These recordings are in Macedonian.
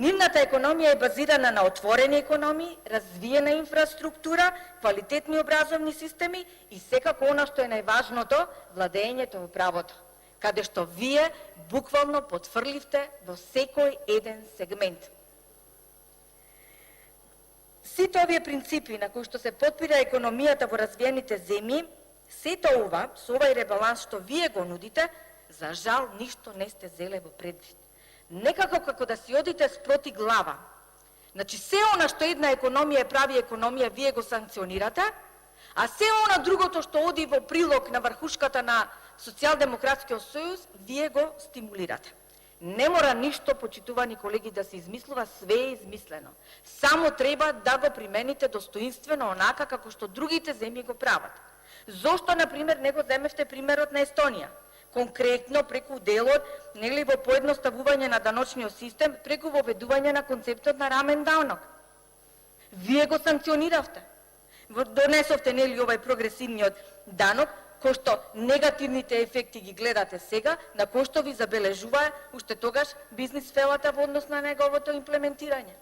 Нивната економија е базирана на отворени економии, развиена инфраструктура, квалитетни образовни системи и секако она што е најважното, владењето во правото, каде што вие буквално потврливте во секој еден сегмент. Сите овие принципи на кои што се потпира економијата во развиените земји, сето ова, со овај ребаланс што вие го нудите, за жал ништо не сте зеле во предвид. Некако како да си одите спроти глава. Значи, се она што една економија прави економија, вие го санкционирате, а се она другото што оди во прилог на врхушката на Социјалдемократскиот сојуз, вие го стимулирате. Не мора ништо, почитувани колеги, да се измислува, све е измислено. Само треба да го примените достоинствено, онака како што другите земји го прават. Зошто, например, не го земевте примерот на Естонија? Конкретно преку делот, нели, во поедноставување на даночниот систем, преку воведување на концептот на рамен данок. Вие го санкциониравте. Донесовте, нели, овај прогресивниот данок, кој што негативните ефекти ги гледате сега, на кој што ви забележува уште тогаш бизнис фелата во однос на неговото имплементирање.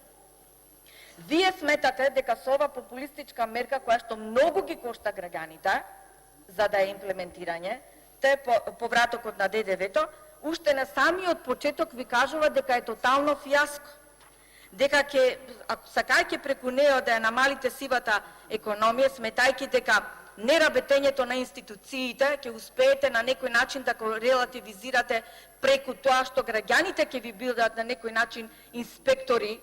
Вие сметате дека со ова популистичка мерка, која што многу ги кошта граѓаните, за да е имплементирање, те повратокот на ДДВ-то, уште на самиот почеток ви кажува дека е тотално фијаско. Дека сакајќи преку нео да ја намалите сивата економија, сметајќи дека неработењето на институциите ќе успеете на некој начин да го релативизирате преку тоа што граѓаните ќе ви бидат на некој начин инспектори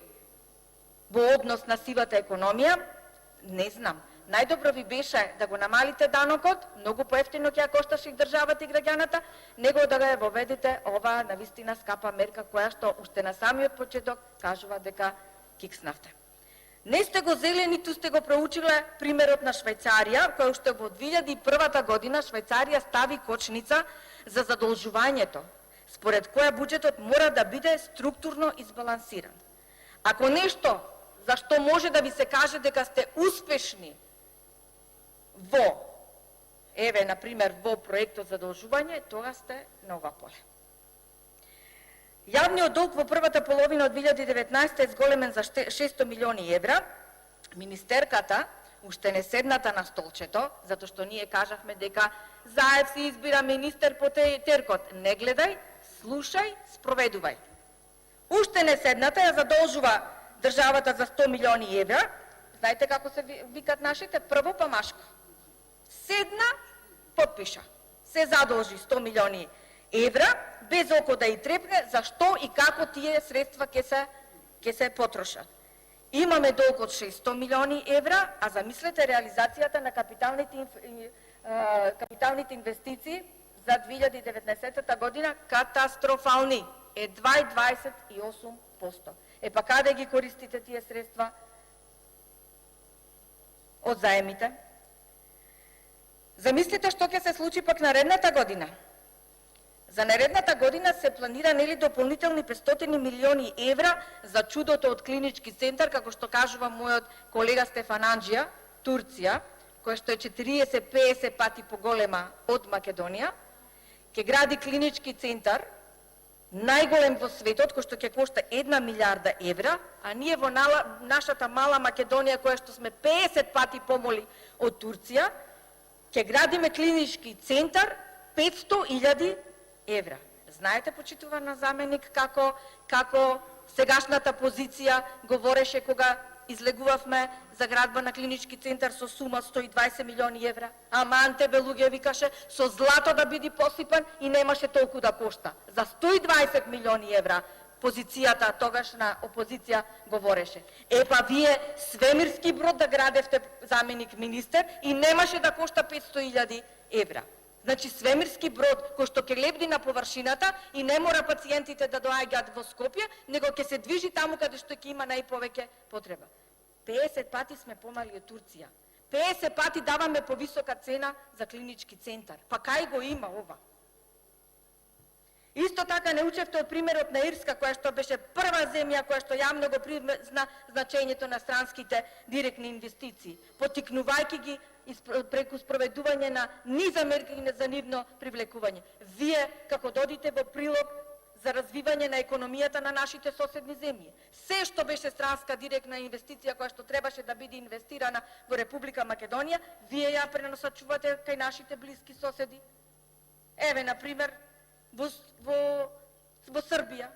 во однос на сивата економија, не знам. Најдобро ви беше да го намалите данокот, многу поевтино ќе ја кошташе и државата и граѓаната, него да го воведете ова навистина скапа мерка која што уште на самиот почеток кажува дека кикснавте. Не сте го зеле, ниту сте го проучиле примерот на Швајцарија, која уште во 2001 година Швајцарија стави кочница за задолжувањето, според која буџетот мора да биде структурно избалансиран. Ако нешто за што може да ви се каже дека сте успешни во, например, во проектот задолжување, тога сте на ова поле. Јавниот долг во првата половина од 2019 е зголемен за 600 милиони евра. Министерката, уште не седната на столчето, затоа што ние кажавме дека Заев си избира министер по теркот. Не гледај, слушај, спроведувај. Уште не седната ја задолжува државата за 100 милиони евра. Знаете како се викат нашите? Прво па машко. Седна, подпиша. Се задолжи 100 милиони евра, без око да и трепне, зашто и како тие средства ќе се потрошат. Имаме долг од 600 милиони евра, а замислете реализацијата на капиталните инвестиции за 2019 година катастрофални, едва и 28%. Па каде ги користите тие средства? Од заемите. Замислите што ќе се случи пак наредната година. За наредната година се планира нели дополнителни 500 милиони евра за чудото од клинички центар, како што кажува мојот колега Стефан Анџија, Турција, која што е 40-50 пати поголема од Македонија, ќе гради клинички центар, најголем во светот, кој што ќе кошта 1 милиарда евра, а ние во нашата мала Македонија, која што сме 50 пати помали од Турција, ќе градиме клинички центар 500.000 евра. Знаете, почитувана заменик, како сегашната позиција говореше кога излегувавме за градба на клинички центар со сума 120 милиони евра. Ама Антебе луѓе викаше со злато да биде посипан и немаше толку да кошта. За 120 милиони евра позицијата тогашна опозиција говореше. Па вие свемирски брод да градевте, заменик министер, и немаше да кошта 500.000 евра. Значи свемирски брод кој што ќе лебди на површината и не мора пациентите да доаѓаат во Скопје, него ќе се движи таму каде што ќе има најповеќе потреба. 50 пати сме помали од Турција. 50 пати даваме повисока цена за клинички центар. Па кај го има ова? Исто така не учевте од примерот на Ирска, која што беше прва земја која што јавно го призна значењето на странските директни инвестиции, поттикнувајќи ги преку спроведување на низа мерки за нивно привлекување. Вие, како додите во прилог за развивање на економијата на нашите соседни земји. Се што беше странска директна инвестиција која што требаше да биде инвестирана во Република Македонија, вие ја пренасочувате кај нашите блиски соседи. Еве, например, во Србија.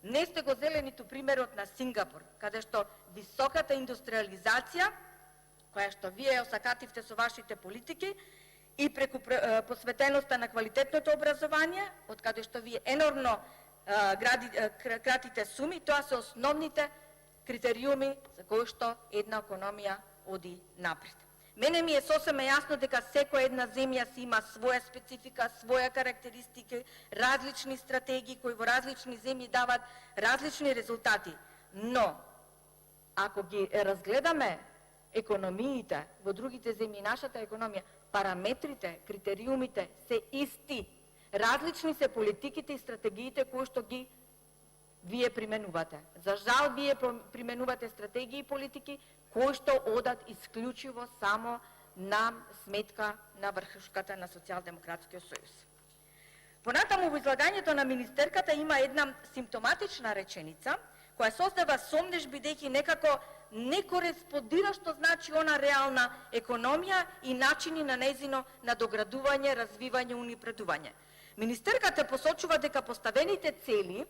Не сте го зеле ниту примерот на Сингапур, каде што високата индустриализација, која што вие осакативте со вашите политики, и преку посветеноста на квалитетното образование, од каде што вие енормно кратите суми, тоа се основните критериуми за кои што една економија оди напред. Мене ми е сосема јасно дека секоја една земја си има своја специфика, своја карактеристики, различни стратегии кои во различни земји дават различни резултати. Но, ако ги разгледаме економиите во другите земји, нашата економија, параметрите, критериумите се исти. Различни се политиките и стратегиите кои што ги вие применувате. За жал, вие применувате стратегии и политики кои што одат исклучиво само на сметка на врхушката на Социјалдемократскиот сојуз. Понатаму во излагањето на министерката има една симптоматична реченица која создава сомнеж бидејќи некако не кореспондира што значи она реална економија и начини на нејзино надоградување, развивање, унапредување. Министерката посочува дека поставените цели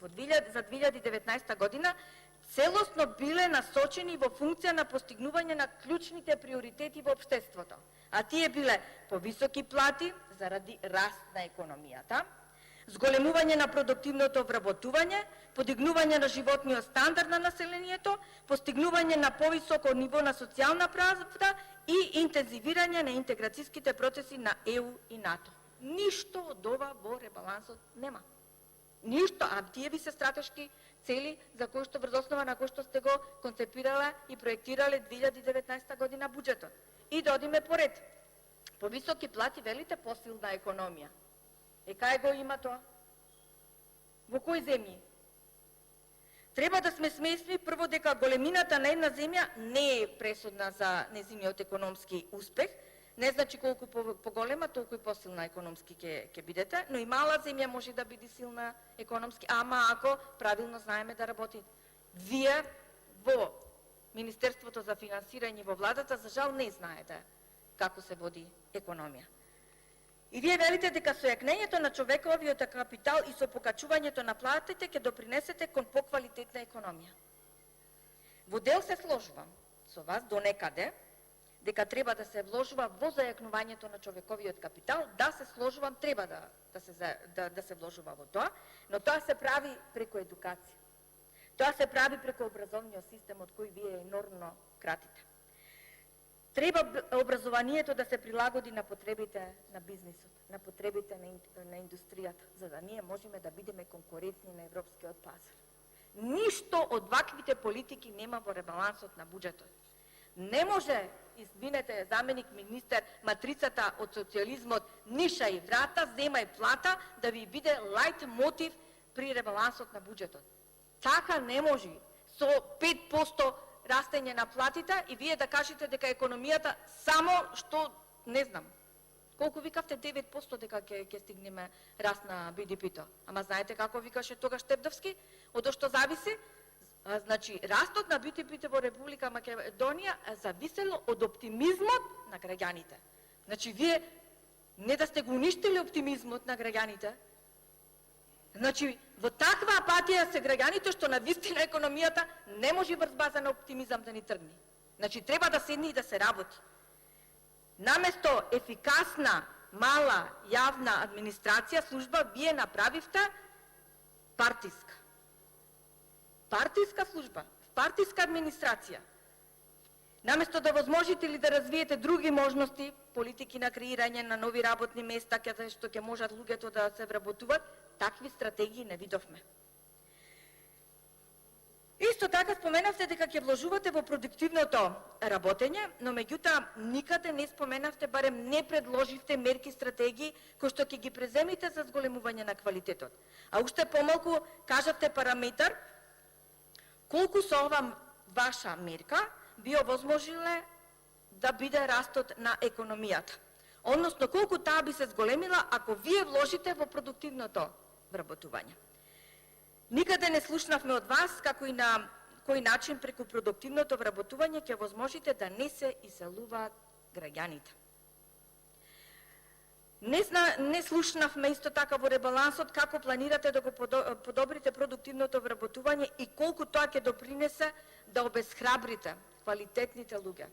за 2019 година целосно биле насочени во функција на постигнување на клучните приоритети во општеството, а тие биле повисоки плати заради раст на економијата, зголемување на продуктивното вработување, подигнување на животниот стандард на населението, постигнување на повисоко ниво на социјална правда и интензивирање на интеграцијските процеси на ЕУ и НАТО. Ништо од ова во ребалансот нема. Ништо, а тие ви се стратешки цели за кои што врз основа на кои што сте го концепирале и проектирале 2019 година буџетот. И да одиме поред. Повисоки плати, велите, посилна економија. Кај го има тоа? Во кои земји? Треба да сме свесни прво дека големината на една земја не е пресудна за нејзиниот економски успех. Не значи колку поголема, толку и посилна економски ќе бидете, но и мала земја може да биде силна економски, ама ако правилно знаеме да работи. Вие во Министерството за финансирање во владата за жал не знаете како се води економија. И вие велите дека со јакнењето на човековиот капитал и со покачувањето на платите ќе допринесете кон поквалитетна економија. Во дел се сложувам со вас до некаде, дека треба да се вложува во зајакнувањето на човековиот капитал, да се сложувам, треба да се вложува во тоа, но тоа се прави преку едукација. Тоа се прави преку образовниот систем од кој вие енормно кратите. Треба образованието да се прилагоди на потребите на бизнисот, на потребите на индустријата, за да ние можеме да бидеме конкурентни на европскиот пазар. Ништо од ваквите политики нема во ребалансот на буџетот. Не може, извинете, заменик министер, матрицата од социјализмот ниша и врата, зема и плата да ви биде лајт мотив при ребалансот на буџетот. Така не може. Со 5% растење на платите и вие да кажете дека економијата само што, не знам, колку викавте 9% дека ќе стигнеме раст на БДП-то. Ама знаете како викаше тогаш Тепдовски? Од што зависи? Значи, растот на БДП во Република Македонија зависело од оптимизмот на граѓаните. Значи, вие не да сте го уништили оптимизмот на граѓаните, значи, во таква апатија се граѓаните што на вистина економијата не може врз база на оптимизам да ни тргне. Значи, треба да седне и да се работи. Наместо ефикасна, мала, јавна администрација, служба, вие направивте партиска. Партиска служба, партиска администрација. Наместо да возможите или да развиете други можности, политики на креирање на нови работни места, каде што ќе можат луѓето да се вработуваат, такви стратегии не видовме. Исто така споменавте дека ќе вложувате во продуктивното работење, но меѓутоа никаде не споменавте, барем не предложивте мерки, стратегии кои што ќе ги преземите за зголемување на квалитетот. А уште помалку кажавте параметар колку со ова ваша мерка би овозможиле да биде растот на економијата. Односно, колку таа би се зголемила ако вие вложите во продуктивното вработување. Никаде не слушнавме од вас како и на кој начин преку продуктивното вработување ќе возможите да не се иселуваат граѓаните. Не слушнавме исто така во ребалансот како планирате да го подобрите продуктивното вработување и колку тоа ќе допринесе да обесхрабрите квалитетните луѓе,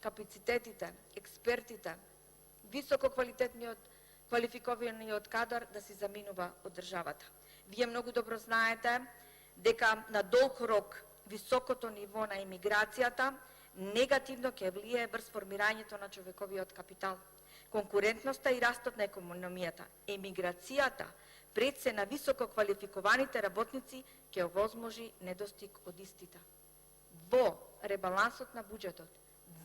капацитетите, експертите, високо квалификованиот кадар да се заминува од државата. Вие многу добро знаете дека на долг рок високото ниво на емиграцијата негативно ќе влијае врз формирањето на човековиот капитал, конкурентноста и растот на економијата. Емиграцијата пред се на високо квалификованите работници ќе овозможи недостиг од истите. Во ребалансот на буџетот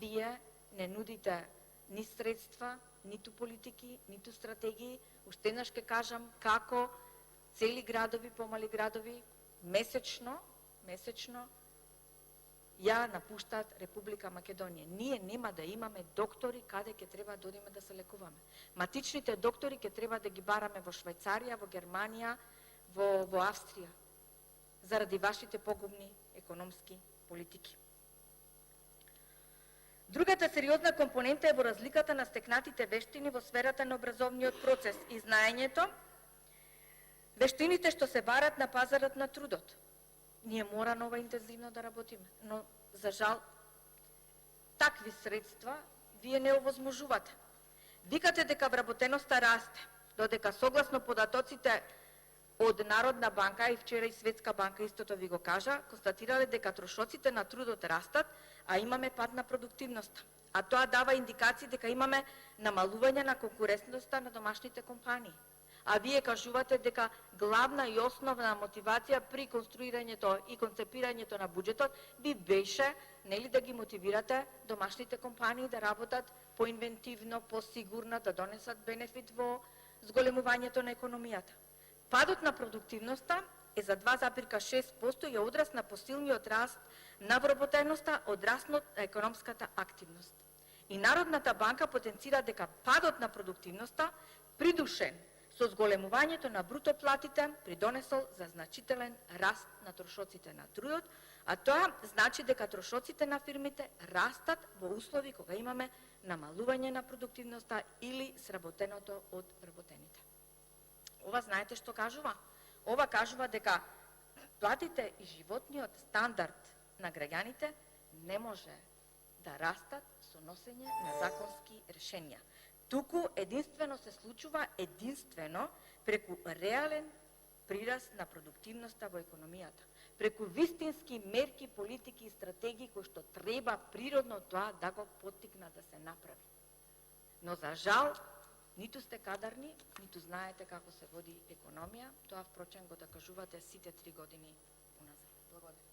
вие не нудите ни средства, ниту политики, ниту стратегии. Уште еднаш ќе кажам како цели градови, помали градови, месечно ја напуштаат Република Македонија. Ние нема да имаме доктори каде ќе треба да одиме да се лекуваме. Матичните доктори ќе треба да ги бараме во Швајцарија, во Германија, во Австрија, заради вашите погубни економски политики. Другата сериозна компонента е во разликата на стекнатите вештини во сферата на образовниот процес и знаењето, вештините што се барат на пазарот на трудот. Ние мора нова интензивно да работиме, но за жал такви средства вие не овозможувате. Викате дека вработеноста расте, додека согласно податоците од Народна банка и вчера и Светска банка истото ви го кажа, констатирале дека трошоците на трудот растат, а имаме пад на продуктивноста. А тоа дава индикации дека имаме намалување на конкурентноста на домашните компании. А вие кажувате дека главна и основна мотивација при конструирањето и концепирањето на буџетот би беше нели да ги мотивирате домашните компании да работат поинвентивно, посигурно, да донесат бенефит во зголемувањето на економијата. Падот на продуктивноста е за 2,6% и е одраз на посилниот раст на вработеноста од растот на економската активност. И Народната банка потенцира дека падот на продуктивноста, придушен со зголемувањето на бруто платите, придонесол за значителен раст на трошоците на трудот, а тоа значи дека трошоците на фирмите растат во услови кога имаме намалување на продуктивноста или сработеното од вработените. Ова знаете што кажува? Ова кажува дека платите и животниот стандард на граѓаните не може да растат со носење на законски решенија. Туку единствено се случува преку реален прираст на продуктивноста во економијата, преку вистински мерки, политики и стратегии кои што треба природно тоа да го поттикнат да се направи. Но за жал, ниту сте кадарни, ниту знаете како се води економија, тоа впрочем го докажувате сите 3 години уназад. Благодарам.